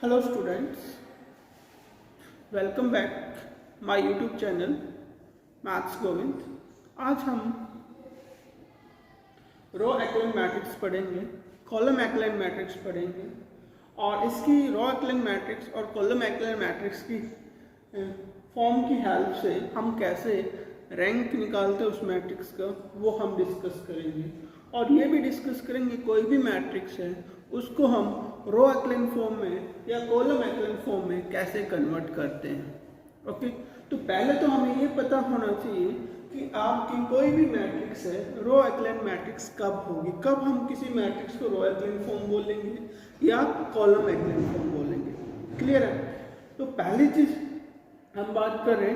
Hello students, welcome back my YouTube channel maths Govind. आज हम रो echelon matrix पढ़ेंगे, column echelon matrix पढ़ेंगे और इसकी रो एक्लेन मैट्रिक्स और कॉलम एक्लेन मैट्रिक्स की फॉर्म की हेल्प से हम कैसे रैंक निकालते हैं उस मैट्रिक्स का, वो हम डिस्कस करेंगे। और ये भी डिस्कस करेंगे कोई भी मैट्रिक्स है उसको हम रो एक्लेन फॉर्म में या कॉलम एक्लेन फॉर्म में कैसे कन्वर्ट करते हैं। ओके, तो पहले तो हमें ये पता होना चाहिए कि आपकी कोई भी मैट्रिक्स है रो एक्लेन मैट्रिक्स कब होगी, कब हम किसी मैट्रिक्स को रो एक्लेन फॉर्म बोलेंगे या कॉलम एक्लेन फॉर्म बोलेंगे। क्लियर है? तो पहली चीज हम बात करें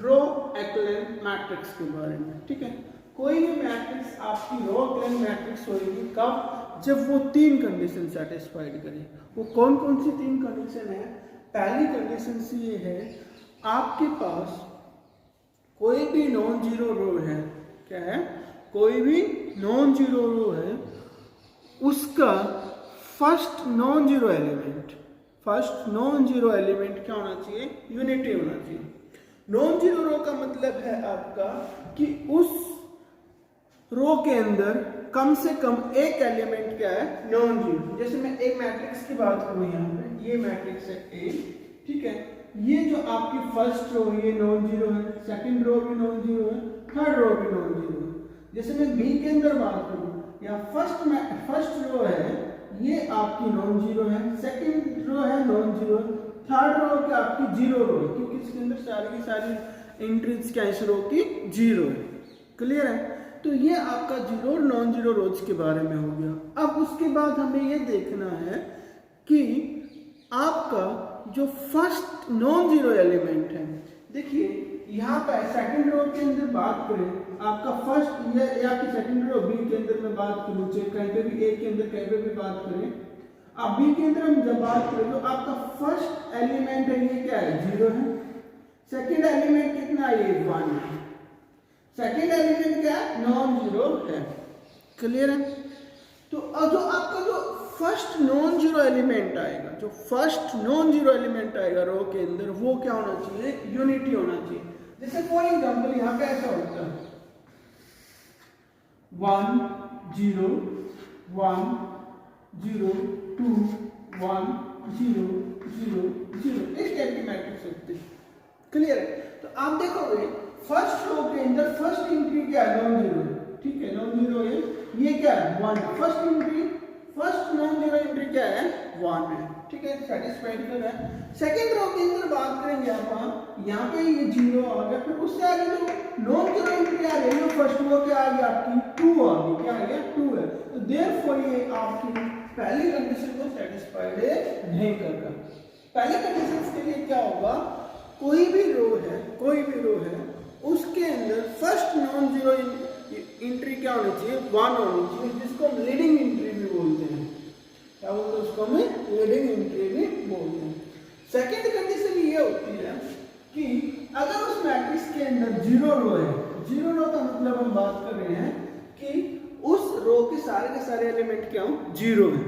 रो एक्लेन मैट्रिक्स के बारे में। ठीक है, कोई भी मैट्रिक्स आपकी रो एक्लेन मैट्रिक्स होगी कब, जब वो तीन कंडीशन सेटिस्फाइड करे। वो कौन कौन सी तीन कंडीशन है? पहली कंडीशन ये है, आपके पास कोई भी नॉन जीरो रो है। क्या है? कोई भी नॉन जीरो रो है, उसका फर्स्ट नॉन जीरो एलिमेंट क्या होना चाहिए? यूनिटी होना चाहिए। नॉन जीरो रो का मतलब है आपका कि उस रो के अंदर कम से कम एक एलिमेंट क्या है? Non zero. जैसे मैं एक मैट्रिक्स की बात करूं, यहाँ पे ये मैट्रिक्स है ए। ठीक है, ये जो आपकी फर्स्ट रो ये नॉन जीरो है, सेकंड रो भी नॉन जीरो है, थर्ड रो भी नॉन जीरो है। जैसे मैं बी के अंदर बात करूं, या फर्स्ट रो है ये आपकी नॉन जीरो है, सेकंड रो है नॉन जीरो, थर्ड रो की आपकी जीरो रो है, क्योंकि इसके अंदर सारी की सारी एंट्रीज क्या इस रो की जीरो है। क्लियर है? तो ये आपका जीरो और नॉन जीरो रोज के बारे में हो गया। अब उसके बाद हमें ये देखना है कि आपका जो फर्स्ट नॉन जीरो एलिमेंट है, देखिए यहाँ पे सेकंड रो के अंदर बात करें, आपका फर्स्ट या कि सेकंड रो बी के अंदर में बात करूँ, चाहे कहीं पे भी ए के अंदर कहीं पे भी बात करें, अब बी के अंदर हम जब बात करें तो आपका फर्स्ट एलिमेंट है ये क्या है? जीरो है। सेकेंड एलिमेंट कितना है? ये 1 है। सेकेंड एलिमेंट क्या है? नॉन जीरो है। क्लियर है? तो जो आपका जो फर्स्ट नॉन जीरो एलिमेंट आएगा, रो के अंदर, वो क्या होना चाहिए? यूनिटी होना चाहिए। जैसे फॉर एग्जांपल यहाँ पे ऐसा होता है 1 0 1 0 2 1 0 0 0, इस टाइप की मैट्रिक्स होती है। क्लियर है? तो आप देखोगे फर्स्ट रो के अंदर फर्स्ट एंट्री क्या है? Non zero. ठीक है, नॉन जीरो है, ये क्या है? 1। फर्स्ट नॉन जीरो एंट्री क्या है? 1 है। ठीक है, सेटिस्फाइड कर रहा है। सेकंड रो के अंदर बात करेंगे आप, यहाँ पे ये जीरो आ गया, फिर उससे आगे जो नॉन जीरो एंट्री आ रही है फर्स्ट रो क्या आ गई? आपकी 2 आ गई। क्या आ गया? 2 है। तो देयरफॉर ये आपकी पहली कंडीशन को सेटिस्फाइड नहीं कर रहा। पहले कंडीशन के लिए क्या होगा? कोई भी रो है उसके अंदर फर्स्ट नॉन जीरो एंट्री क्या होनी चाहिए? 1 होनी चाहिए, जिसको हम लीडिंग एंट्री भी बोलते हैं। क्या बोलते हैं उसको? हमें लीडिंग एंट्री भी बोलते हैं। सेकेंड कंडीशन ये होती है कि अगर उस मैट्रिक्स के अंदर जीरो रो है, जीरो रो का मतलब हम बात कर रहे हैं कि उस रो के सारे एलिमेंट क्या हो? जीरो है।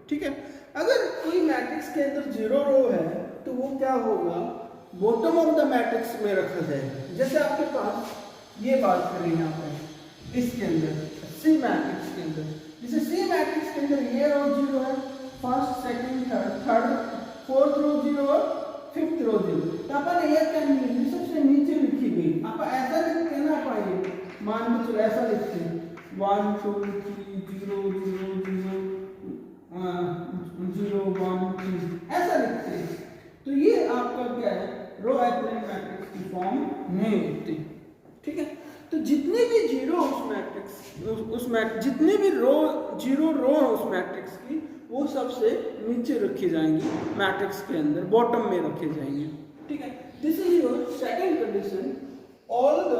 ठीक है, अगर कोई मैट्रिक्स के अंदर जीरो रो है तो वो क्या होगा? बॉटम ऑफ द मैट्रिक्स में रखा जाएगा। जैसे आपके पास ये बात करें यहाँ पे इसके अंदर सी मैट्रिक्स के अंदर, जैसे सी मैट्रिक्स के अंदर ये रो जीरो है, first second third fourth row zero और फिफ्थ रो जीरो। तो अपन ये करनी सबसे नीचे लिखी गई, आप ऐसा लिखते हैं ना, पाइए मान के चलो ऐसा लिखते हैं 1 2 3 0 0 0 0 1 3, ऐसा लिखते हैं। तो ये आपका क्या है? रो एक्लेन मैट्रिक्स की फॉर्म नहीं होती। ठीक है, तो जितने भी जीरो जितने भी जीरो रो है उस मैट्रिक्स की, वो सबसे नीचे रखी जाएंगी मैट्रिक्स के अंदर, बॉटम में रखे जाएंगे। ठीक है, this is your second condition. All the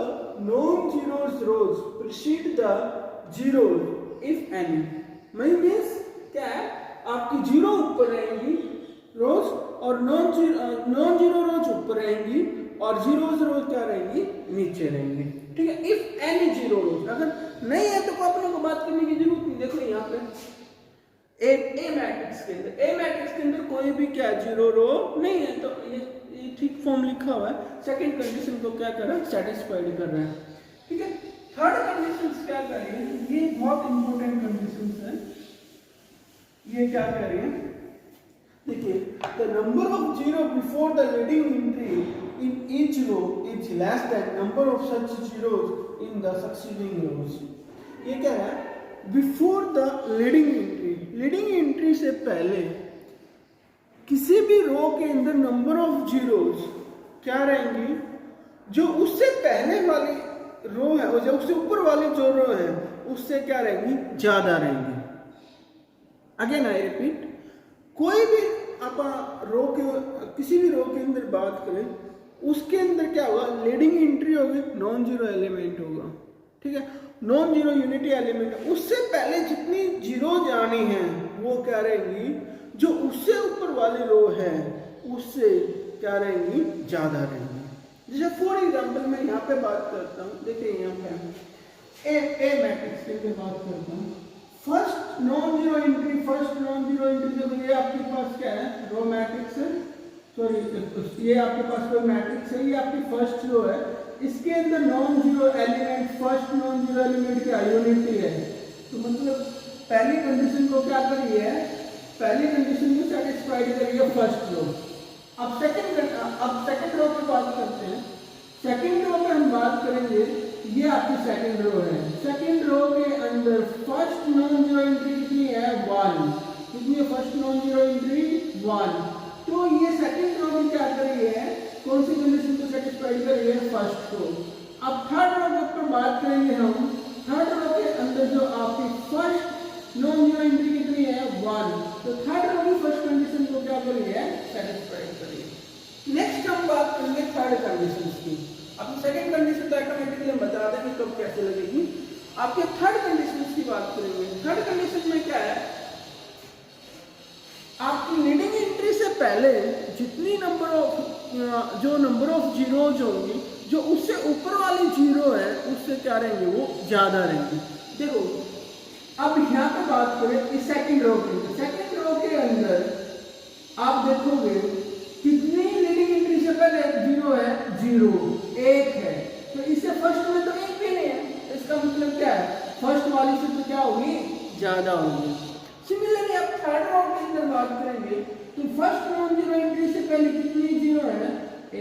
non zeros rows precede the zeros if any. Means क्या है? आपकी जीरो ऊपर रहेंगी रोज और नॉन जीरो रोज ऊपर रहेंगी और जीरोस रोज क्या रहेंगी? नीचे रहेंगी। ठीक है, इफ एनी जीरो रोज, अगर नहीं है तो अपने को बात करने की जरूरत नहीं। देखो यहाँ पे ए मैट्रिक्स के अंदर कोई कोई भी क्या जीरो रो नहीं है, तो ये ठीक फॉर्म लिखा हुआ है। सेकंड कंडीशन को क्या कर रहा है, सेटिस्फाइड कर रहा है। ठीक है, थर्ड कंडीशन क्या कर रही है, ये बहुत इंपॉर्टेंट कंडीशन है। ये क्या कर रही है, देखिए, the number of zero before the leading entry in each row is less than number of such zeros in the succeeding rows. ये क्या है, before the leading entry, leading entry से पहले किसी भी रो के अंदर नंबर ऑफ जीरोस क्या रहेंगी, जो उससे पहले वाली रो है और जो उससे ऊपर वाली जो रो है उससे क्या रहेंगी, ज्यादा रहेंगी। अगेन आई रिपीट, कोई भी आप रो के किसी भी रो के अंदर बात करें, उसके अंदर क्या होगा, लीडिंग एंट्री होगी, नॉन जीरो एलिमेंट होगा। ठीक है, नॉन जीरो यूनिटी एलिमेंट, उससे पहले जितनी जीरो जानी है वो क्या रहेंगी, जो उससे ऊपर वाली रो है उससे क्या रहेंगी, ज्यादा रहेंगी। जैसे फॉर एग्जांपल मैं यहाँ पे बात करता हूँ, देखिए यहाँ पे ए मैट्रिक्स के लिए बात करता हूँ। First non zero entry, first non zero entry, देखो ये आपके पास क्या है, रो मैट्रिक्स है, सॉरी ये आपके पास कोई मैट्रिक्स है, ये आपकी फर्स्ट रो है, इसके अंदर non zero element, first non zero element क्या यूनिटी है, तो मतलब पहली कंडीशन को क्या करिए है, पहली कंडीशन को सेटिस्फाइड करिए फर्स्ट रो। अब सेकंड रो की बात करते हैं। सेकंड रो में हम बात करेंगे, ये आपकी सेकंड रो है, सेकंड रो के अंदर फर्स्ट नॉन जीरो एंट्री कितनी है, 1, कितनी है फर्स्ट नॉन जीरो एंट्री, 1। तो ये सेकंड रो में क्या कर रही है, कौन सी कंडीशन को सेटिस्फाइड कर रही है, फर्स्ट रो। अब थर्ड रो के ऊपर बात करेंगे हम, थर्ड रो के अंदर जो आपकी फर्स्ट नॉन जीरो एंट्री कितनी है, 1, तो थर्ड रो की फर्स्ट कंडीशन को क्या कर रही है, सेटिस्फाइड कर रही है। नेक्स्ट हम बात करेंगे थर्ड कंडीशन की। अपनी सेकंड कंडीशन तो ऑटोमेटिकली हम बता देंगे कब कैसे लगेगी। आपके थर्ड कंडीशन की बात करेंगे। थर्ड कंडीशन में क्या है, आपकी लीडिंग एंट्री से पहले जितनी नंबर ऑफ जीरोज होंगी, जो उससे ऊपर वाली जीरो है उससे क्या रहेंगे, वो ज्यादा रहेंगे। देखो अब यहाँ पे बात करें इस सेकंड रो के, सेकंड रो के अंदर आप देखोगे कितनी लीडिंग एंट्री से पहले जीरो है, 0, 1 है, तो इससे फर्स्ट में तो 1 भी नहीं है, इसका मतलब क्या है, फर्स्ट वाली से तो क्या होगी, ज्यादा होगी। सिमिलरली आप थर्ड रो के अंदर बात करेंगे, तो फर्स्ट नॉन जीरो एंट्री से पहले कितनी जीरो है,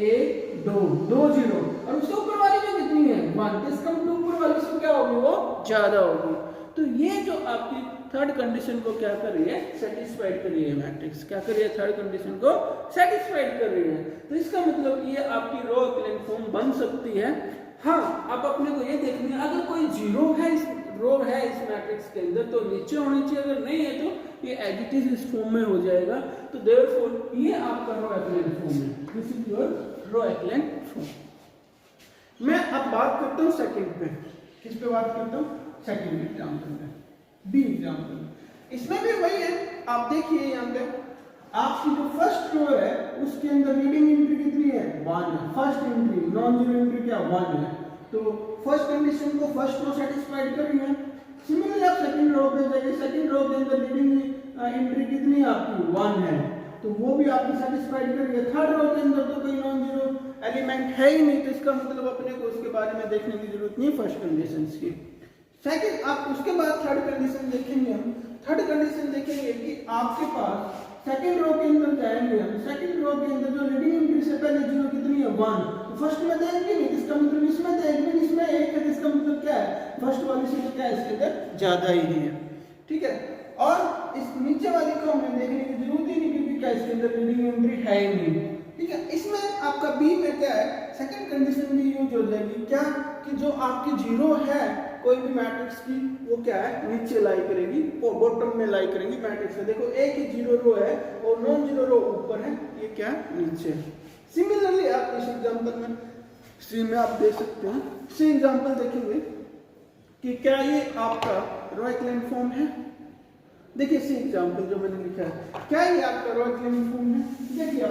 1, 2 जीरो, और उससे ऊपर वाली में कितनी है, 1, इसका मतलब ऊपर वाली से क्या होगी, वो ज्यादा होगी। तो ये जो आपकी थर्ड कंडीशन को क्या कर रही है, सेटिस्फाइड कर रही है मैट्रिक्स, क्या कर रही है, थर्ड कंडीशन को सेटिस्फाइड कर रही है। तो इसका मतलब ये आपकी रो एक्लेन फॉर्म बन सकती है। हाँ, अब अपने को ये देखनी है, अगर कोई जीरो है, इस रो है इस मैट्रिक्स के अंदर, तो नीचे होनी चाहिए, अगर नहीं है तो ये एज इट इज इस फॉर्म में हो जाएगा। तो देयरफॉर ये आपका रो एक्लेन फॉर्म है, this is your row echelon form. मैं अब बात करता हूँ सेकंड पे, किस पे बात करता हूँ, सेकंड एग्जांपल पे, बी एग्जांपल। इसमें भी वही है, आप देखिए यहाँ पे आपकी जो फर्स्ट रो है उसके अंदर लीडिंग एंट्री कितनी है, 1 है, first entry, non zero entry क्या 1 है, तो फर्स्ट कंडीशन को फर्स्ट रो सेटिस्फाइड कर रही है। सिमिलरली आप सेकंड रो पे जाइए, सेकंड रो के अंदर लीडिंग एंट्री कितनी है आपकी, 1 है, तो वो भी आपकी सेटिस्फाइड कर रही है। थर्ड रो के अंदर तो कोई नॉन जीरो एलिमेंट है ही नहीं, तो इसका मतलब अपने को उसके बारे में देखने की जरूरत नहीं है फर्स्ट कंडीशन की। सेकंड, आप उसके बाद थर्ड कंडीशन देखेंगे, हम थर्ड कंडीशन देखेंगे कि आपके पास सेकंड रो के अंदर जाएंगे हम, सेकंड रो के अंदर जो लीडिंग एंट्री से पहले जीरो कितनी है, 1, तो फर्स्ट में देखेंगे नहीं, इसका मतलब इसमें देखेंगे, इसमें 1 है, इसका मतलब क्या है, फर्स्ट वाली से तो क्या है, इसके अंदर ज्यादा ही नहीं है। ठीक है, और इस नीचे वाली को हमें देखने की जरूरत ही नहीं, क्योंकि क्या इसके अंदर लीडिंग एंट्री है ही नहीं। ठीक है, इसमें आपका बी में क्या है, सेकंड कंडीशन भी यूज हो जाएगी, क्या कि जो आपकी जीरो है कोई भी मैट्रिक्स की, वो क्या है, नीचे लाई करेगी और बॉटम में लाई करेंगी मैट्रिक्स में। देखो एक ही जीरो रो है और नॉन जीरो रो ऊपर है, ये क्या नीचे। सिमिलरली आप इस एग्जांपल में सी में आप देख सकते हैं, सी एग्जांपल देखेंगे कि क्या ये आपका रो एक्लेन फॉर्म है। देखिए सी एग्जांपल जो मैंने लिखा है, क्या ये आपका रो एक्लेन फॉर्म है। देखिए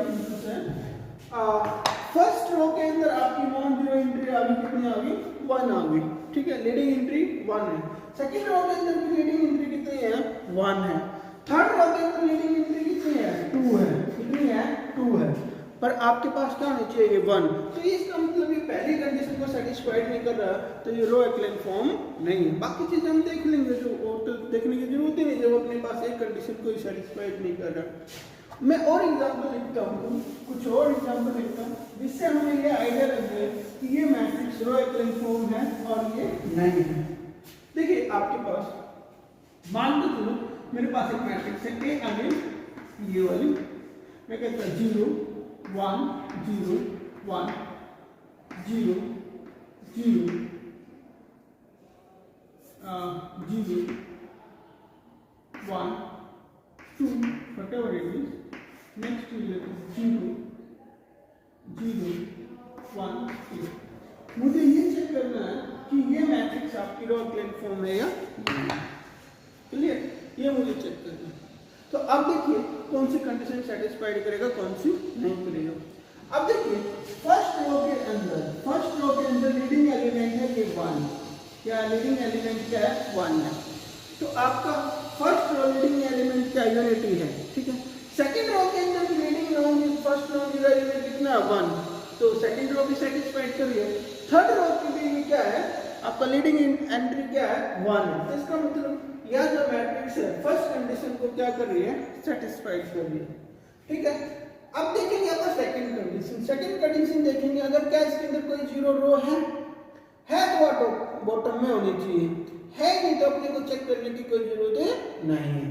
आप फर्स्ट रो के अंदर आपकी नॉन जीरो एंट्री आ गई, कितनी आ गई, 1 आ गई। ठीक है, लीडिंग एंट्री 1 है। सेकंड रो के अंदर भी लीडिंग एंट्री कितनी है, 1 है। थर्ड रो के अंदर लीडिंग एंट्री कितनी है, 2 है, कितनी है 2 है, पर आपके पास क्या होना चाहिए 1। तो इसका मतलब ये पहली कंडीशन को सेटिस्फाइड नहीं कर रहा, तो ये रो एक्लेन फॉर्म नहीं है। बाकी चीजें हम देख लेंगे, जो तो देखने की जरूरत ही नहीं जब अपने पास एक कंडीशन को सेटिस्फाइड नहीं कर रहा। मैं और एग्जांपल लिखता हूँ, कुछ और एग्जांपल लिखता हूँ जिससे हमें ये आइडिया लग जाए कि ये मैट्रिक्स रो एक्लेन फॉर्म है और ये नहीं है। देखिए आपके पास मान लो चलो मेरे पास एक मैट्रिक्स है ए अगेन ये वाली, मैं कहता हूँ 0 1 0 1 0 0 0 1 2 whatever it is, next is 0 0 1 2। मुझे ये चेक करना है कि ये मैट्रिक्स आपकी रो एक्लेन फॉर्म है या नहीं। क्लियर, ये मुझे चेक करना है। तो अब देखिए कौन सी कंडीशन सेटिस्फाइड करेगा, कौन सी नहीं करेगा। अब देखिए फर्स्ट रो के अंदर लीडिंग एलिमेंट है ये 1, क्या लीडिंग एलिमेंट क्या है 1 है। तो आपका फर्स्ट रो लीडिंग एलिमेंट क्या यूनिटी है, ठीक है। सेकंड रो के अंदर leading non first non zero element कितना 1, तो सेकंड रो भी सेटिस्फाइड करिए। थर्ड रो की भी क्या है आपका लीडिंग एंट्री क्या है 1 है। तो इसका मतलब यह जो मैट्रिक्स है फर्स्ट कंडीशन को क्या कर रही है सेटिस्फाइड कर रही है, ठीक है। अब देखेंगे आपका सेकंड कंडीशन देखेंगे, अगर क्या इसके अंदर कोई जीरो रो है तो ऑटो बॉटम में होनी चाहिए, है नहीं तो अपने को चेक करने की कोई जरूरत नहीं है।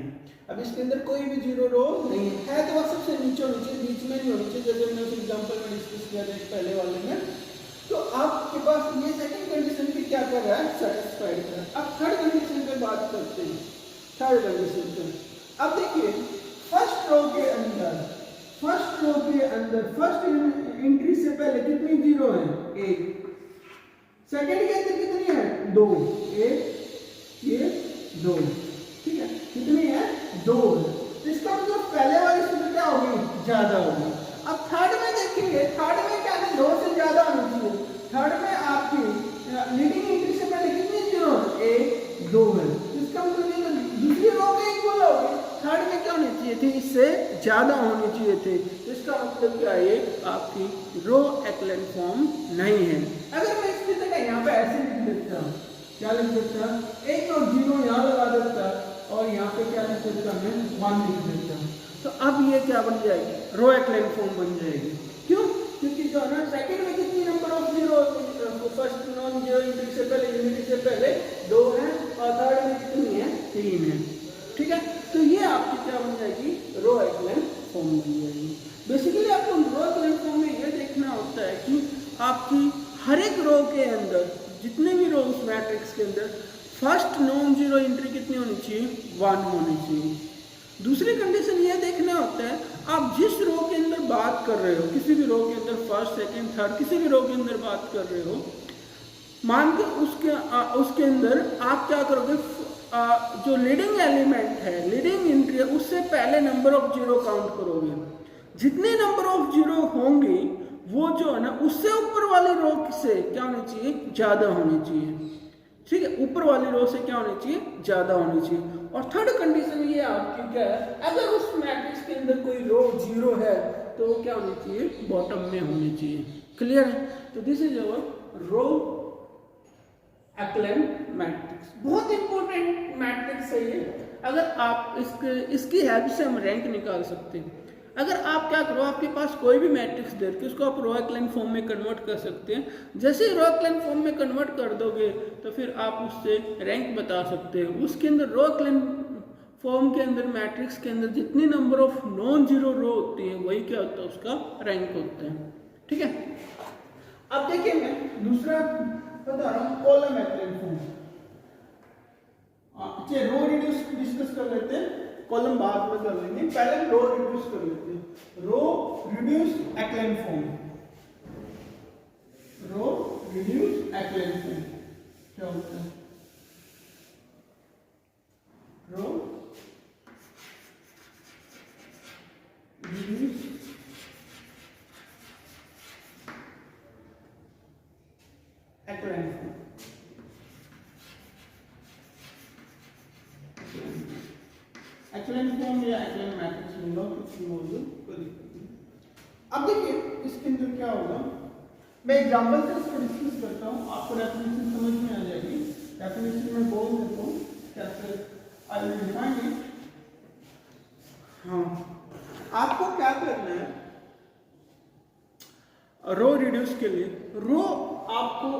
अब इसके अंदर कोई भी जीरो रो नहीं है तो वह सबसे नीचे होनी चाहिए, बीच में नहीं होनी चाहिए, जैसे मैंने उस एग्जांपल में डिस्कस किया था पहले वाले में। तो आपके पास ये सेकंड कंडीशन भी क्या कर रहा है सेटिस्फाइड कर रहा है। अब थर्ड कंडीशन पे बात करते हैं, थर्ड कंडीशन पे। अब देखिए फर्स्ट रो के अंदर फर्स्ट एंट्री से पहले कितनी जीरो है 1, सेकंड के अंदर कितनी है 2, 1 ये 2, ठीक है, कितनी है 2 है। इसका मतलब पहले वाली से क्या होगी ज्यादा होगी। अब थर्ड में देखेंगे, थर्ड में क्या है 2 से ज्यादा होनी चाहिए। थर्ड में आपकी लीडिंग एंट्री से पहले कितनी जीरो 1 2 है, इसका मतलब ये दूसरी रो के इक्वल होगी। थर्ड में क्या होनी चाहिए थी, इससे ज्यादा होनी चाहिए थे। इसका मतलब क्या है आपकी रो एक्लेन फॉर्म नहीं है। अगर मैं इसकी जगह यहाँ पे ऐसे लिख देता हूँ, क्या लिख देता, एक और जीरो यहाँ लगा देता और यहाँ पे क्या लिख देता मैं 1 लिख देता हूँ, तो अब ये क्या बन जाएगी रो एक्लेन फॉर्म बन जाएगी। क्यों, क्योंकि जो है ना सेकंड में कितनी number of zero, first non zero unity से पहले यूनिटी से पहले 2 है और थर्ड में कितनी है 3 है, ठीक है। तो ये आपकी क्या बन जाएगी रो एक्लेन फॉर्म बन जाएगी। बेसिकली आपको रो एक्लेन फॉर्म में ये देखना होता है कि आपकी हर एक रो के अंदर जितने भी रो उस मैट्रिक्स के अंदर फर्स्ट नॉन जीरो एंट्री कितनी होनी चाहिए 1 होनी चाहिए। दूसरी कंडीशन ये देखना होता है आप जिस रो के अंदर बात कर रहे हो, किसी भी रो के अंदर फर्स्ट सेकंड थर्ड किसी भी रो के अंदर बात कर रहे हो, मान के उसके अंदर आप क्या करोगे, जो लीडिंग एलिमेंट है लीडिंग एंट्री है उससे पहले नंबर ऑफ जीरो काउंट करोगे। जितने नंबर ऑफ जीरो होंगे वो जो है ना उससे ऊपर वाली रो से क्या होनी चाहिए ज्यादा होनी चाहिए, ठीक है, ऊपर वाली रो से क्या होनी चाहिए ज्यादा होनी चाहिए। और थर्ड कंडीशन ये आपकी क्या है, अगर उस मैट्रिक्स के अंदर कोई रो जीरो है तो क्या होनी चाहिए बॉटम में होनी चाहिए। क्लियर है, तो this is our row echelon matrix, बहुत इंपॉर्टेंट मैट्रिक्स है ये। अगर आप इसकी हेल्प से हम रैंक निकाल सकते हैं। अगर आप क्या करो, आपके पास कोई भी मैट्रिक्स दे के उसको आप रो एक्लेन फॉर्म में कन्वर्ट कर सकते हैं। जैसे ही रो एक्लेन फॉर्म में कन्वर्ट कर दोगे तो फिर आप उससे रैंक बता सकते हैं। उसके अंदर रो एक्लेन फॉर्म के अंदर मैट्रिक्स के अंदर जितनी नंबर ऑफ नॉन जीरो रो होती है वही क्या होता है उसका रैंक होता है, ठीक है। अब देखिए मैं दूसरा बता रहा हूँ कॉलम एक्लेन फॉर्म। चलिए रो रिड्यूस डिस्कस कर लेते हैं, कॉलम बाद में कर लेंगे, पहले हम रो रिड्यूस कर लेते हैं। Row reduce echelon form, row reduce echelon form क्या होता है, row reduce echelon form. Echelon form या एक्लेन मैट्रिक्स होगा, कुछ भी बोल दो, कोई दिक्कत नहीं। अब देखिए इसके अंदर क्या होगा, मैं एग्जांपल से इसको डिस्कस करता हूँ, आपको डेफिनेशन समझ में आ जाएगी। डेफिनेशन में बोल देता हूँ कैसे आई विल डिफाइन इट। हाँ, आपको क्या करना है, रो रिड्यूस के लिए रो आपको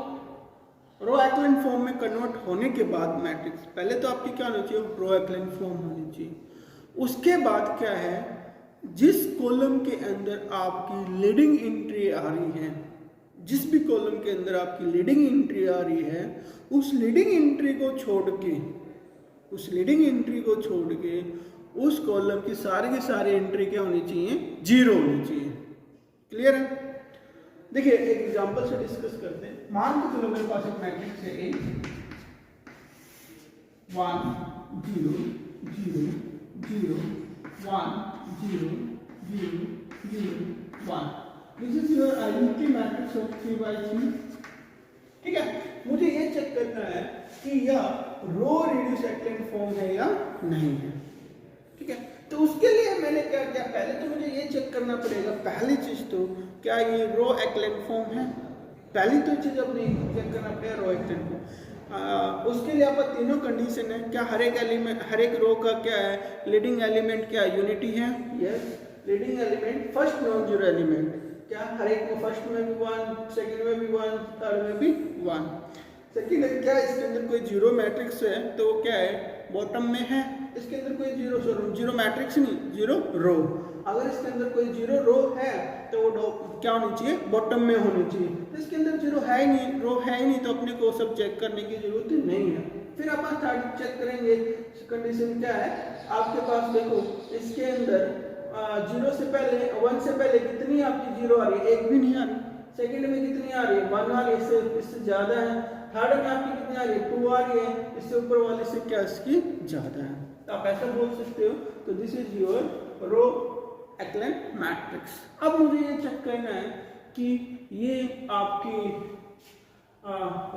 रो एक्लेन फॉर्म में कन्वर्ट होने के बाद मैट्रिक्स, पहले तो आपकी क्या होनी चाहिए, रो एक्लेन फॉर्म होनी चाहिए। उसके बाद क्या है, जिस कॉलम के अंदर आपकी लीडिंग एंट्री आ रही है, जिस भी कॉलम के अंदर आपकी लीडिंग एंट्री आ रही है, उस लीडिंग एंट्री को छोड़ के उस कॉलम की सारी एंट्री क्या होनी चाहिए, जीरो होनी चाहिए। क्लियर है? देखिए एक एग्जांपल से डिस्कस करते हैं। मान के चलो मेरे पास एक मैट्रिक्स है A 1 0 0 0 1 0 0 0 1। This is your identity matrix of 3 by 3। ठीक है, मुझे ये चेक करना है कि यह रो रिड्यूस एक्लेन फॉर्म है या नहीं है। ठीक है, तो उसके लिए मैंने क्या किया, पहले तो मुझे ये चेक करना पड़ेगा, पहली चीज तो क्या ये रो एक्लेन फॉर्म है, पहली तो चीज अपनी चेक करना पड़ेगा रो एक्लेन फॉर्म। उसके लिए आपका तीनों कंडीशन है, क्या हर एक एलिमेंट, हर एक रो का क्या है, लीडिंग एलिमेंट क्या यूनिटी है, yes, leading element first non zero element, क्या हर एक में फर्स्ट में भी 1, सेकंड में भी 1, थर्ड में भी 1। सेकंड है क्या इसके अंदर कोई जीरो मैट्रिक्स है तो वो क्या है, बॉटम में है। इसके अंदर कोई जीरो मैट्रिक्स नहीं, जीरो रो, अगर इसके अंदर कोई जीरो रो है तो वो क्या होनी चाहिए, बॉटम में होनी चाहिए। तो इसके अंदर जीरो है ही नहीं, रो है ही नहीं, तो अपने को सब चेक करने की जरूरत नहीं है। फिर अपन थर्ड चेक करेंगे, कंडीशन क्या है आपके पास, देखो इसके अंदर जीरो से पहले 1 से पहले कितनी आपकी जीरो आ रही है, एक भी नहीं आ रही। सेकंड में कितनी आ रही है, 1 आ रही है, इससे ज्यादा है। थर्ड में आपकी कितनी आ रही है, 2 आ रही है, इससे ऊपर वाले से क्या इसकी ज्यादा है। तो आप ऐसा बोल सकते हो। तो this is your row echelon matrix. अब मुझे ये चेक करना है कि ये आपकी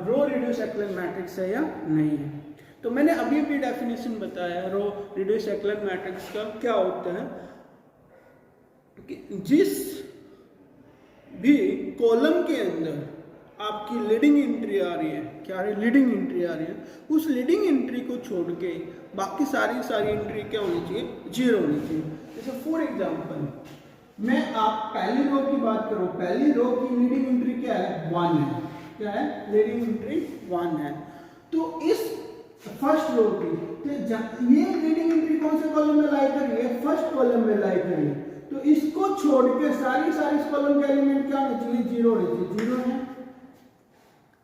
रो रिड्यूस एक्लेन मैट्रिक्स है या नहीं है। तो मैंने अभी भी डेफिनेशन बताया रो रिड्यूस एक्लेन मैट्रिक्स का क्या होता है कि जिस भी कॉलम के अंदर आपकी लीडिंग एंट्री आ रही है, क्या आ रही है, लीडिंग एंट्री आ रही है, उस लीडिंग एंट्री को छोड़ के बाकी सारी एंट्री क्या होनी चाहिए, जीरो होनी चाहिए। जैसे फॉर एग्जांपल मैं आप पहली रो की बात करो, पहली रो की लीडिंग एंट्री क्या है, 1 है, क्या है, लीडिंग एंट्री 1 है। तो इस फर्स्ट रो की ये लीडिंग एंट्री कौन से कॉलम में लाई कर रही है, फर्स्ट कॉलम में लाई कर रही है। तो इसको छोड़ के सारी इस कॉलम के एलिमेंट क्या होने चाहिए, जीरो होने चाहिए, जीरो है।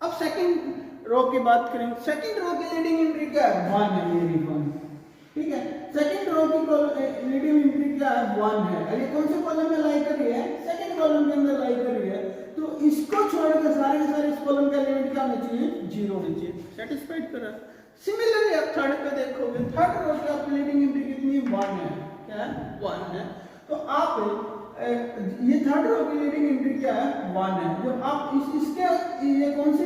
अब सेकंड रो की बात करें, सेकंड रो की लीडिंग एंट्री क्या है, 1 है, मेरी 1। ठीक है, सेकंड रो की लीडिंग एंट्री क्या है, 1 है। और ये कौन से कॉलम में लाई कर रही है, सेकंड कॉलम के अंदर लाई कर रही है। तो इसको छोड़ के सारे इस कॉलम के एलिमेंट क्या होने चाहिए, जीरो होने चाहिए। सेटिस्फाइड करा। सिमिलरली आप थर्ड पे देखोगे, थर्ड रो की आपकी लीडिंग एंट्री कितनी, 1 है, क्या है, 1 है। तो आप ये थर्ड रो की लीडिंग एंट्री क्या है, 1 है। जब आप इसके ये कौन से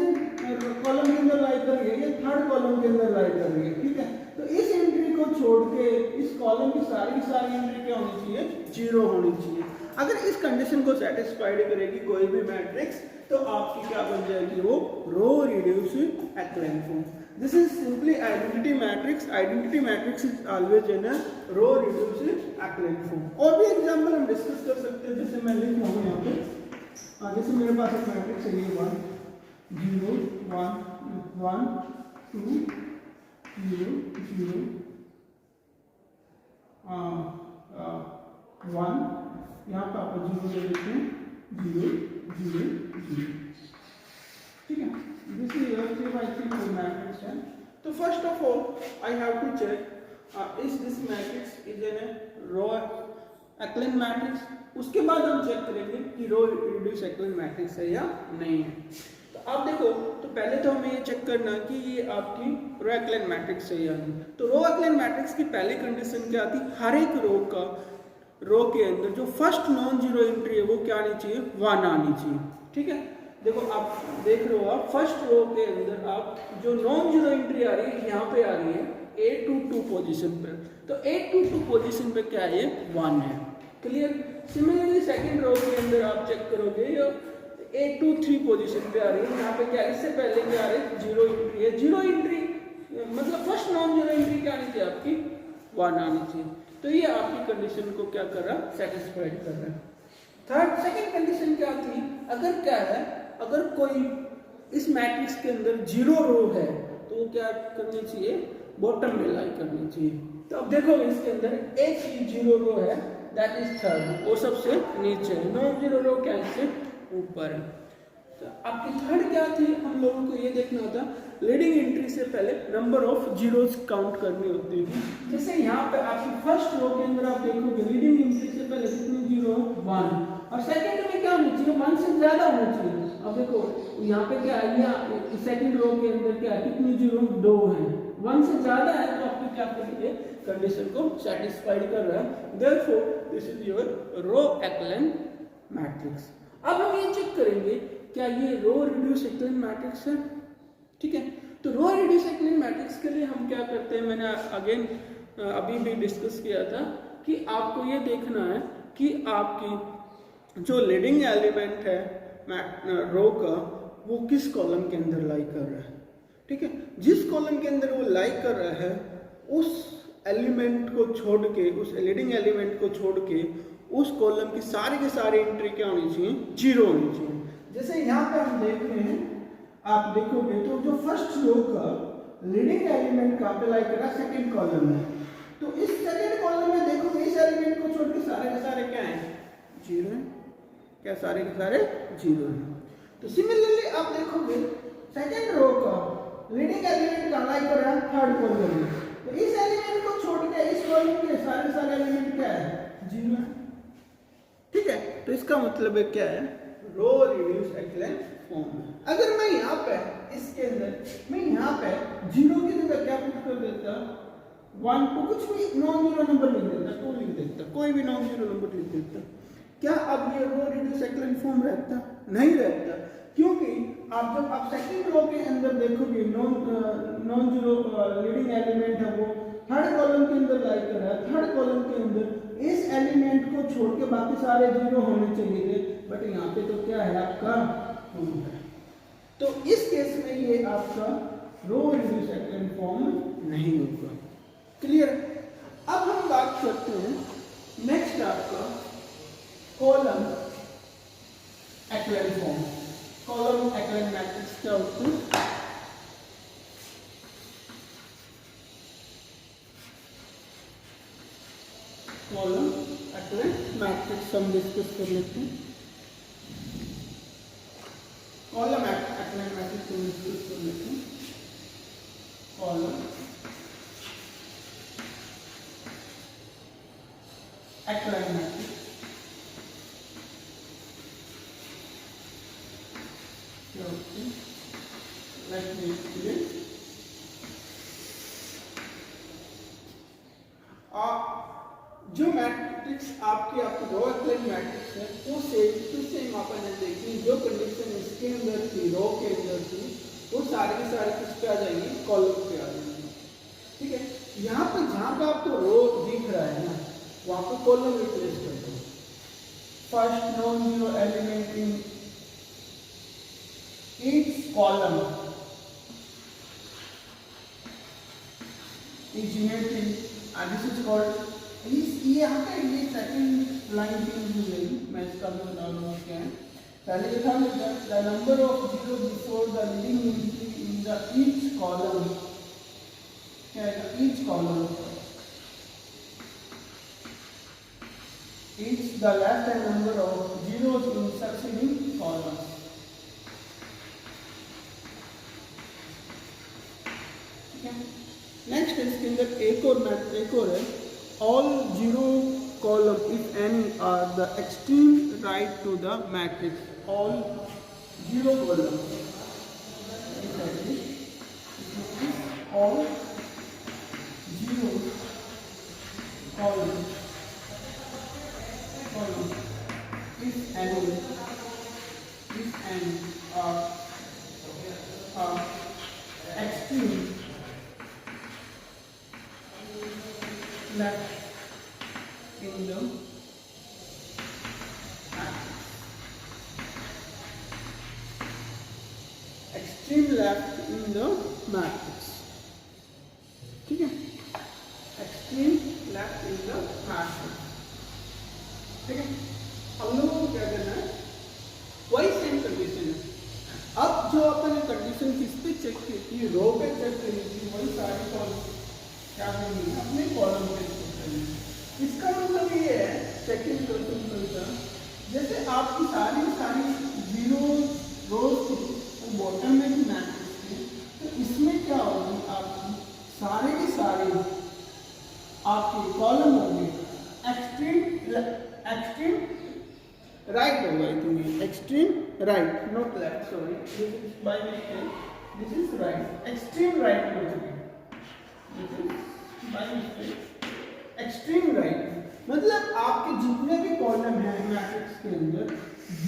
कॉलम के अंदर लाई कर रही है, ये थर्ड कॉलम के अंदर लाई कर रही है। ठीक है, तो इस एंट्री को छोड़ के इस कॉलम की सारी एंट्री क्या होनी चाहिए, जीरो होनी चाहिए। अगर इस कंडीशन को सेटिस्फाइड करेगी कोई भी मैट्रिक्स तो आपकी क्या बन जाएगी, वो row reduce echelon form. This is simply identity matrix. Identity matrix is always in a row reduced echelon form. और भी एग्जांपल हम डिस्कस कर सकते हैं, जैसे मैं लिख रहा हूँ यहाँ पे, जैसे मेरे पास एक मैट्रिक्स है, ये 1 0 1 1 2 0 0 1, यहाँ पे आप 0 ले लेते हैं, 0 0 0। ठीक है, this is your 3 by 3 matrix है। तो first of all I have to check is this matrix is in a row echelon matrix. उसके बाद हम चेक करेंगे कि रो रिड्यूस एक्लेन मैट्रिक्स है या नहीं है। तो आप देखो, तो पहले तो हमें ये चेक करना कि ये आपकी रो एक्लेन मैट्रिक्स है या नहीं। तो रो एक्लेन मैट्रिक्स की पहली कंडीशन क्या आती, हर एक रो के अंदर जो फर्स्ट नॉन जीरो एंट्री है वो क्या आनी चाहिए, 1 आनी चाहिए। ठीक है, देखो आप देख रहे हो, आप फर्स्ट रो के अंदर आप जो नॉन जीरो एंट्री आ रही है यहाँ पे आ रही है, A22 पोजीशन पे, तो A22 पोजीशन पे क्या है, ये 1 है। क्लियर। सिमिलरली सेकंड रो के अंदर आप चेक करोगे ये A23 पोजीशन पे आ रही है, यहाँ पे क्या इससे पहले क्या आ रही है, 0 एंट्री है। 0 एंट्री मतलब फर्स्ट नॉन जीरो एंट्री क्या आनी चाहिए आपकी, 1 आनी चाहिए। तो ये आपकी कंडीशन को क्या कर रहा है, सेटिस्फाइड कर रहा है। थर्ड सेकंड कंडीशन क्या थी, अगर क्या है, अगर कोई इस मैट्रिक्स के अंदर 0 रो है तो वो क्या करनी चाहिए, बॉटम में लाई करनी चाहिए। तो अब देखो इसके अंदर एक ही 0 रो है, दैट इज थर्ड, वो सबसे नीचे है। नॉन जीरो रो क्या इससे ऊपर है। तो आपकी थर्ड क्या थी, हम लोगों को ये देखना होता लीडिंग एंट्री से पहले नंबर ऑफ जीरोस काउंट करनी होती है। जैसे यहाँ पे आपकी फर्स्ट रो के अंदर आप देखोगे लीडिंग एंट्री से पहले कितनी जीरो, 1, और सेकंड में क्या होनी चाहिए, 1 से ज्यादा होना चाहिए। अब देखो यहाँ पे क्या है, सेकंड रो के अंदर क्या है, कितनी जीरो, 2 है, 1 से ज्यादा है तो आपको क्या करेंगे, कंडीशन को सेटिस्फाइड कर रहा है। Therefore this is your row echelon matrix. अब हम ये चेक करेंगे क्या ये रो रिड्यूस एक्लेन मैट्रिक्स है। ठीक है, तो रो रिड्यूस एक्लेन मैट्रिक्स के लिए हम क्या करते हैं, मैंने अगेन अभी भी डिस्कस किया था कि आपको ये देखना है कि आपकी जो लीडिंग एलिमेंट है रो का, वो किस कॉलम के अंदर लाई कर रहा है। ठीक है, जिस कॉलम के अंदर वो लाई कर रहा है उस एलिमेंट को छोड़ के, उस लीडिंग एलिमेंट को छोड़ के उस कॉलम की सारी के सारी एंट्री क्या होनी चाहिए, 0 होनी चाहिए। जैसे यहाँ पे हम देख रहे हैं, आप देखोगे तो जो फर्स्ट रो का लीडिंग एलिमेंट कहाँ पे लाई कर रहा है, सेकंड कॉलम में। तो इस सेकंड कॉलम में देखोगे इस एलिमेंट को छोड़ के सारे क्या है, 0 है। क्या सारे के सारे 0 है। तो सिमिलरली आप देखोगे सेकंड रो का लीडिंग एलिमेंट कहाँ लाई कर रहा है, थर्ड कॉलम में। तो इस एलिमेंट को छोड़ के इस कॉलम के सारे एलिमेंट क्या है, 0 है। ठीक है, तो इसका मतलब है क्या है, रो रिड्यूस एक्लेन फॉर्म। अगर मैं यहाँ पे इसके अंदर मैं यहाँ पे 0 की जगह क्या पुट कर देता, 1 को कुछ भी नॉन जीरो नंबर लिख देता, 2 लिख देता, कोई भी नॉन जीरो नंबर लिख देता, क्या अब ये रो रिड्यूस एक्लेन फॉर्म रहता, नहीं रहता। क्योंकि आप जब आप सेकंड रो के अंदर देखोगे नॉन जीरो लीडिंग एलिमेंट है वो थर्ड कॉलम के अंदर लाई कर रहा है, थर्ड कॉलम के अंदर इस एलिमेंट को छोड़ के बाकी सारे 0 होने चाहिए थे, बट यहाँ पे तो क्या है आपका 2 है। तो इस केस में ये आपका रो रिड्यूस एक्लेन फॉर्म नहीं होगा। क्लियर। अब हम बात करते हैं नेक्स्ट आपका column एक्लेन form. Column echelon matrix क्या होता है, कॉलम एक्लेन मैट्रिक्स हम डिस्कस कर लेते हैं। कॉलम एक्लेन मैट्रिक्स हम डिस्कस कर लेते हैं। कॉलम एक्लेन मैट्रिक्स क्या होती है, लेट मी एक्सप्लेन। जो मैट्रिक्स आपकी रो एक्लेन मैट्रिक्स है उससे अपन ने देखी जो कंडीशन इसके अंदर थी, रो के अंदर थी, वो सारे के सारे किस पे आ जाएंगे, कॉलम पे आ जाएंगे। ठीक है, यहाँ पे जहाँ पे आपको रो दिख रहा है ना, वहाँ पे कॉलम रिप्लेस कर दो। First non zero element in each column is unity and this is called ये यहाँ पे ये सेकंड लाइन चेंज हो जाएगी, मैं इसका भी बता दूंगा क्या है। पहले ये था the number of zero before the leading entry in the each column, क्या है, each column each the less than number of zeros in succeeding columns. ठीक है, नेक्स्ट इसके अंदर एक और है, all zero column if any are the extreme right to the matrix. All zero column, all zero column if any are extreme left in the extreme left in the matrix, ठीक है, extreme left in the matrix, ठीक है। हम लोगों को क्या करना है, वही सेम कंडीशन है। अब जो अपन ने कंडीशन किस पे चेक की थी, रो पे चेक करी थी, वही सारी कॉलम क्या करनी है, अपने कॉलम पे चेक करनी है। इसका मतलब ये है सेकंड क्वेश्चन का, जैसे आपकी सारी जीरो रोज थी बॉटम में भी मैट्रिक्स थी, तो इसमें क्या होगी, आपकी सारे के सारे आपके कॉलम होंगे एक्सट्रीम राइट होगा, इतनी extreme right, not left, sorry, this is by mistake, this is right, extreme right हो चुकी, this is by mistake extreme right. मतलब आपके जितने भी कॉलम हैं मैट्रिक्स के अंदर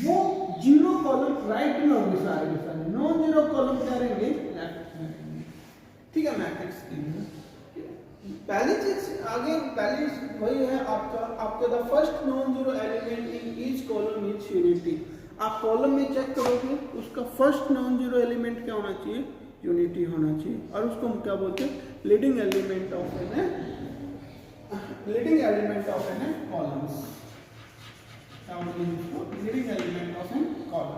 वो जीरो कॉलम राइट में होंगे सारे के सारे, नॉन जीरो कॉलम क्या रहेंगे, लेफ्ट में रहेंगे, ठीक है। मैट्रिक्स के अंदर पहली चीज आगे, पहली वही है आपका the first non zero element in each column is unity. आप कॉलम में चेक करोगे उसका फर्स्ट नॉन जीरो एलिमेंट क्या होना चाहिए, यूनिटी होना चाहिए, और उसको हम क्या बोलते हैं, leading element of an columns, leading element of an column.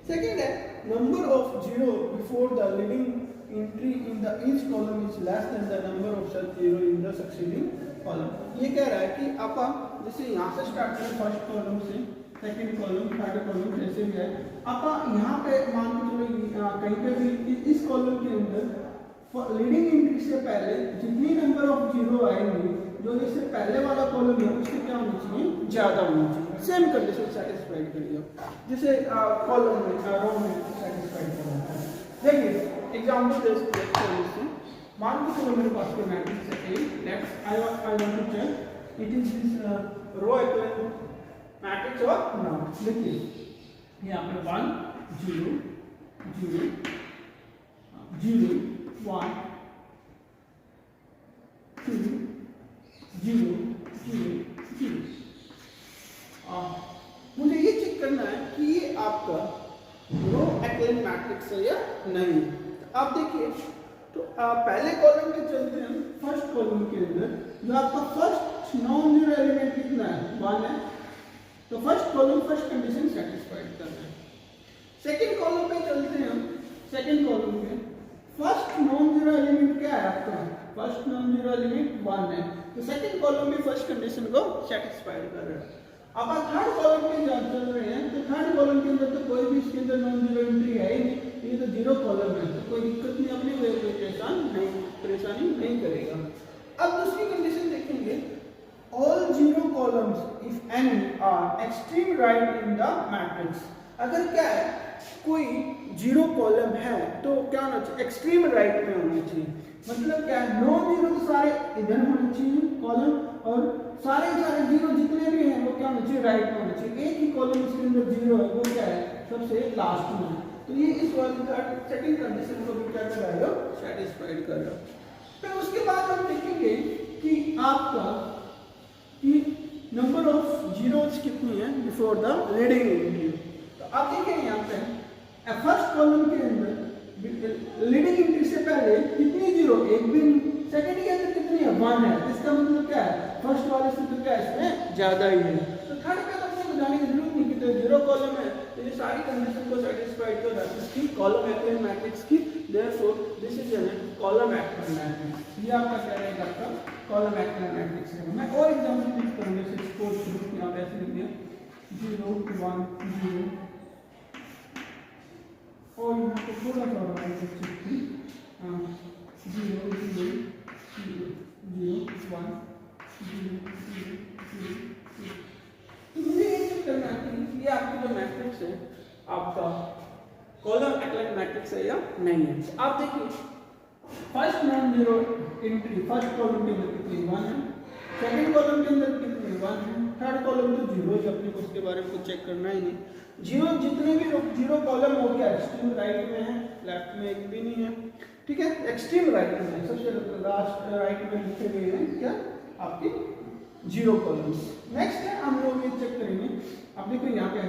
Second है number of zero before the leading entry in the each column is less than the number of such zero in the succeeding column. ये कह रहा है कि आप जैसे यहाँ से स्टार्ट करें फर्स्ट कॉलम से, सेकंड कॉलम, थर्ड कॉलम, जैसे भी है, आप यहाँ पे मान के चलो कहीं पे भी इस कॉलम के अंदर लीडिंग एंट्री से पहले जितनी नंबर ऑफ जीरो आएंगे, जो इससे पहले वाला कॉलम है उससे क्या होना चाहिए, ज्यादा होना चाहिए। सेम कंडीशन सेटिस्फाइड करिए, जैसे कॉलम में रो में सेटिस्फाइड करना है। देखिए एग्जांपल देखते हैं इससे, मान के चलो मेरे पास कोई मैट्रिक्स है A, next I want to check it is this row equal matrix और नॉट। देखिए यहाँ पे 1 0 0 0 1 2 0 0 0। मुझे ये चेक करना है कि ये आपका रो एक्लेन मैट्रिक्स है या नहीं। तो आप देखिए, तो पहले कॉलम के चलते हैं, फर्स्ट कॉलम के अंदर जो आपका फर्स्ट नॉन जीरो एलिमेंट कितना है, 1 है, तो first column first condition satisfied कर रहा है। सेकंड कॉलम पे चलते हैं हम, सेकंड कॉलम पे फर्स्ट नॉन जीरो एलिमेंट क्या है आपका, फर्स्ट नॉन जीरो एलिमेंट 1 है, तो सेकंड कॉलम में फर्स्ट कंडीशन को सेटिस्फाइड कर रहा है। अब आप थर्ड कॉलम पे चल रहे हैं, तो थर्ड कॉलम के अंदर तो कोई भी इसके अंदर नॉन जीरो एंट्री है ही नहीं, ये तो जीरो कॉलम है, तो कोई दिक्कत नहीं, अपनी परेशानी नहीं करेगा। अब दूसरी कंडीशन देखेंगे, all zero columns if any are extreme right in the matrix. अगर क्या है कोई जीरो कॉलम है तो क्या होना चाहिए, एक्सट्रीम राइट में होना चाहिए। मतलब क्या है, नॉन जीरो तो सारे इधर होने चाहिए कॉलम, और सारे जीरो जितने भी हैं वो क्या होना चाहिए, राइट में होना चाहिए। एक ही कॉलम इसके अंदर जीरो है, वो क्या है, सबसे लास्ट में। तो ये इस वाली सेकंड कंडीशन को भी क्या कर रहा है, सेटिस्फाइड कर रहा है। फिर उसके बाद हम देखेंगे कि आपका कि नंबर ऑफ जीरोस कितनी है बिफोर द लीडिंग एंट्री। तो आप देखें यहाँ पे फर्स्ट कॉलम के अंदर लीडिंग एंट्री से पहले कितनी जीरो, एक भी, सेकंड के अंदर कितनी है, 1 है, इसका मतलब क्या है, फर्स्ट वाले से तो क्या है, इसमें ज्यादा ही है। तो थर्ड पे तो आपको बताने की जरूरत नहीं कि तो जीरो कॉलम है, तो ये सारी कंडीशन को सेटिस्फाइड कर रहा है इसकी कॉलम एक्लेन मैट्रिक्स की। Therefore this is an column echelon matrix. ये आपका क्या रहेगा, आपका कॉलम एक्लेन मैट्रिक्स है। मैं और एग्जांपल यूज करूंगा, जैसे स्पोर्ट्स ग्रुप यहां पे ऐसे लिख दिया 0 1 0, और यहाँ पे थोड़ा सा और है 0 0 0 0 1 0 0 0। तो मुझे ये चेक करना है कि ये आपकी जो मैट्रिक्स है आपका कॉलम एक्लेन मैट्रिक्स है या नहीं है। तो आप देखिए first non zero entry first column के अंदर कितनी 1 है, सेकंड कॉलम के अंदर कितनी 1 है, थर्ड कॉलम तो जीरो है, अपने को उसके बारे में कुछ चेक करना ही नहीं। जीरो जितने भी जीरो कॉलम हो गया एक्सट्रीम राइट में है, लेफ्ट में एक भी नहीं है, ठीक है, एक्सट्रीम राइट में है, सबसे लास्ट राइट में लिखे गए हैं क्या आपके 0 कॉलम्स। नेक्स्ट है हम लोग ये चेक करेंगे। अब देखो यहाँ पे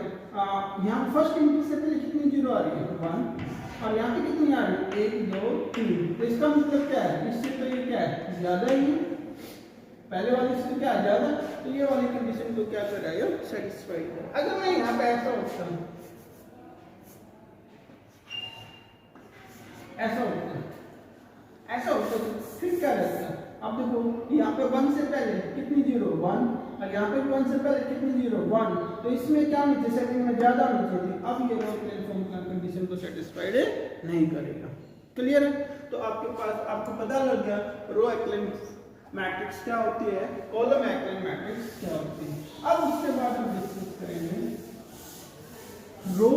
फर्स्ट एंट्री से पहले कितनी 0 आ रही है 1 और यहाँ पे कितनी आ रही है 1 2 3। तो इसका मतलब क्या है, इससे तो ये क्या है ज्यादा ही है, पहले वाले से क्या ज्यादा, तो ये वाली कंडीशन को क्या कर रहा है सेटिस्फाइड कर। अगर मैं यहाँ पे ऐसा होता हूँ, ऐसा होता तो फिर क्या रहता है। अब देखो यहाँ पे 1 से पहले कितनी 0 1 और यहाँ पे भी 1 से पहले कितनी 0 1, तो इसमें क्या होनी चाहिए सेटिंग में ज्यादा होनी चाहिए। अब ये रो एक्लेन फॉर्म का कंडीशन को सेटिस्फाइड नहीं करेगा। क्लियर है? तो आपके पास आपको पता लग गया रो एक्लेन मैट्रिक्स क्या होती है, कॉलम एक्लेन मैट्रिक्स क्या होती है। अब उसके बाद हम डिस्कस करेंगे row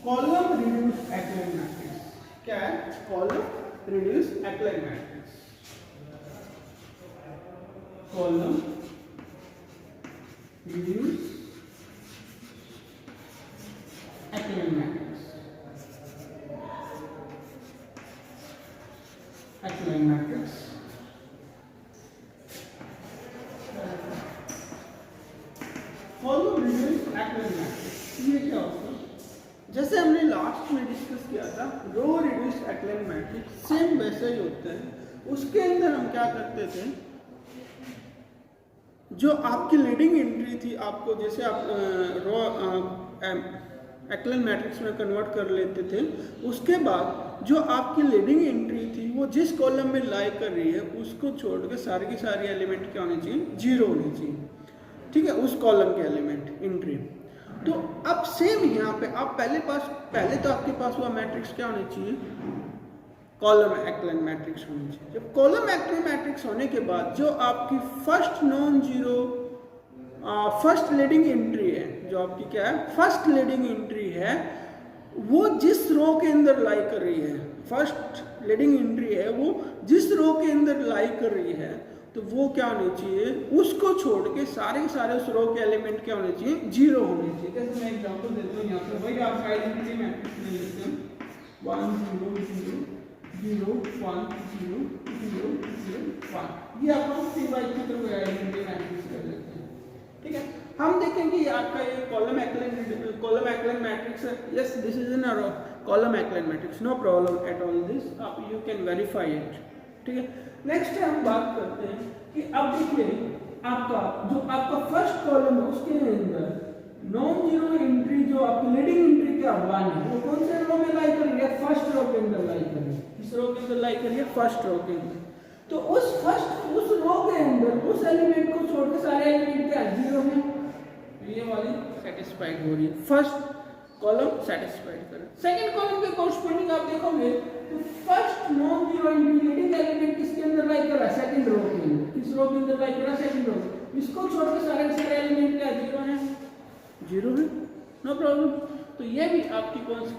column reduce echelon matrix. क्या है column reduce echelon matrix, column reduce echelon matrix, echelon matrix. Column reduce echelon matrix ये क्या होता है, जैसे हमने लास्ट में डिस्कस किया था रो रिड्यूस एक्लेन मैट्रिक्स, सेम वैसे ही होता है। उसके अंदर हम क्या करते थे, जो आपकी लीडिंग एंट्री थी आपको जैसे आप रो एक्लेन मैट्रिक्स में कन्वर्ट कर लेते थे, उसके बाद जो आपकी लीडिंग एंट्री थी वो जिस कॉलम में लाई कर रही है उसको छोड़ के सारे के सारे एलिमेंट क्या होने चाहिए 0 होने चाहिए। ठीक है, उस कॉलम के एलिमेंट एंट्री। तो अब सेम यहाँ पे आप पहले तो आपके पास हुआ मैट्रिक्स क्या होने चाहिए कॉलम एक्लेन मैट्रिक्स होनी चाहिए। जब कॉलम एक्लेन मैट्रिक्स होने के बाद जो आपकी first non zero first leading entry है, जो आपकी क्या है फर्स्ट लीडिंग एंट्री है, वो जिस रो के अंदर लाई कर रही है, फर्स्ट लीडिंग एंट्री है वो जिस रो के अंदर लाई कर रही है, तो वो क्या होनी चाहिए उसको छोड़ के सारे के सारे उस रो के एलिमेंट क्या होने चाहिए 0 होने चाहिए। जैसे मैं एग्जांपल देता हूँ यहाँ पे, वही आप आइडेंटिटी मैट्रिक्स ले लेते हैं 1 0 0 0 1 0 0 0 1, ये आप हम 3 की तरफ आइडेंटिटी मैट्रिक्स कर लेते हैं। ठीक है, हम देखेंगे आपका ये कॉलम एक्लेन मैट्रिक्स है। Yes, this is an column echelon matrix, no problem at all this, आप यू कैन वेरीफाई इट। ठीक है, नेक्स्ट हम बात करते हैं कि अब देखिए आपका फर्स्ट कॉलम है उसके अंदर नॉन जीरो एंट्री जो आपकी लीडिंग एंट्री क्या 1 है, वो कौन से रो में लाई कर रही है फर्स्ट रो के अंदर लाई कर रही है, इस रो के अंदर लाई कर रही है फर्स्ट रो के अंदर। तो उस रो के अंदर उस एलिमेंट को छोड़ के सारे एलिमेंट क्या 0 है, ये वाली सेटिस्फाइड हो रही है, फर्स्ट कॉलम सेटिस्फाइड कर। सेकंड कॉलम के कोरस्पोंडिंग आप देखोगे तो first non zero leading element किसके अंदर लाई कर रहा है सेकंड रो के अंदर, किस रो के अंदर लाई कर रहा है सेकंड रो, इसको छोड़ के सारे एलिमेंट क्या 0 है, 0 है, नो प्रॉब्लम। तो ये भी आपकी कौन सी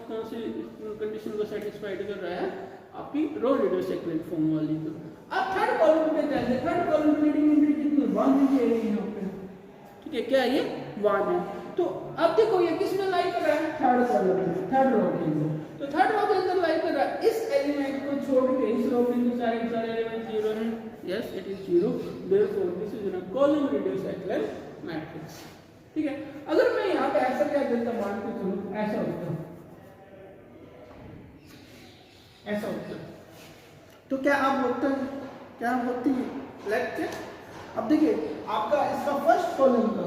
कंडीशन को सेटिस्फाइड कर रहा है, आपकी रो रिड्यूस एक्लेन फॉर्म वाली को। अब थर्ड कॉलम पे चलते हैं, थर्ड कॉलम की लीडिंग एंट्री कितनी 1 दी है यहाँ पे। ठीक है, क्या ये 1 है। तो अब देखो ये किस में लाई कर रहा है थर्ड कॉलम में, थर्ड रो के अंदर। तो थर्ड रो के अंदर लाई कर रहा है, इस एलिमेंट को छोड़ के इस रो के अंदर सारे एलिमेंट 0 हैं। Yes, it is 0, therefore this is a column reduce echelon matrix. ठीक है, अगर मैं यहाँ पे ऐसा क्या देता मान के चलूं, ऐसा होता तो क्या अब होता है, क्या होती है लेट्स चेक। अब देखिए आपका इसका फर्स्ट कॉलम का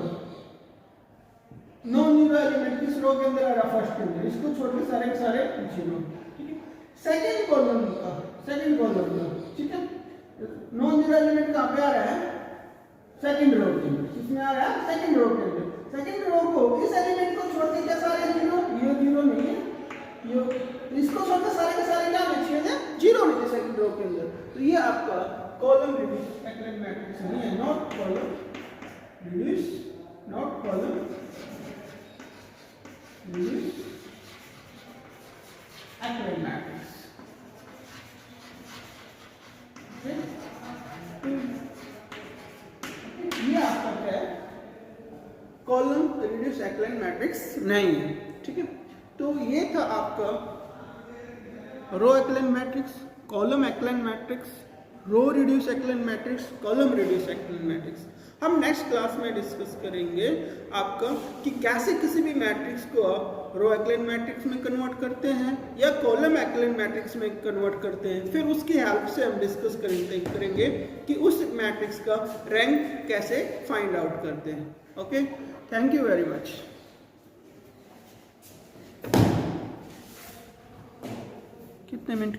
नॉन जीरो एलिमेंट किस रो के अंदर आ रहा फर्स्ट के अंदर, इसको छोड़ के सारे 0। ठीक है, सेकंड कॉलम का ठीक है नॉन जीरो एलिमेंट कहां पे आ रहा है सेकंड रो के अंदर, किसमें आ रहा है सेकंड रो के अंदर। सेकंड रो को इस एलिमेंट को छोड़ के क्या सारे 0, ये 0 नहीं है, ये इसको छोड़ के सारे के सारे क्या होने चाहिए 0 होने चाहिए सेकंड रो के अंदर। तो ये आपका कॉलम रिड्यूस एक्लेन मैट्रिक्स नहीं है, not column reduce, not column reduce echelon matrix. ये आपका क्या है कॉलम रिड्यूस एक्लेन मैट्रिक्स नहीं है। ठीक है, तो ये था आपका row echelon matrix, column echelon matrix row reduce echelon matrix, column reduce echelon matrix. हम नेक्स्ट क्लास में डिस्कस करेंगे आपका कि कैसे किसी भी मैट्रिक्स को आप रो एक्लेन मैट्रिक्स में कन्वर्ट करते हैं या कॉलम एक्लेन मैट्रिक्स में कन्वर्ट करते हैं। फिर उसकी हेल्प से हम डिस्कस करेंगे कि उस मैट्रिक्स का रैंक कैसे फाइंड आउट करते हैं। Okay, thank you very much. कितने मिनट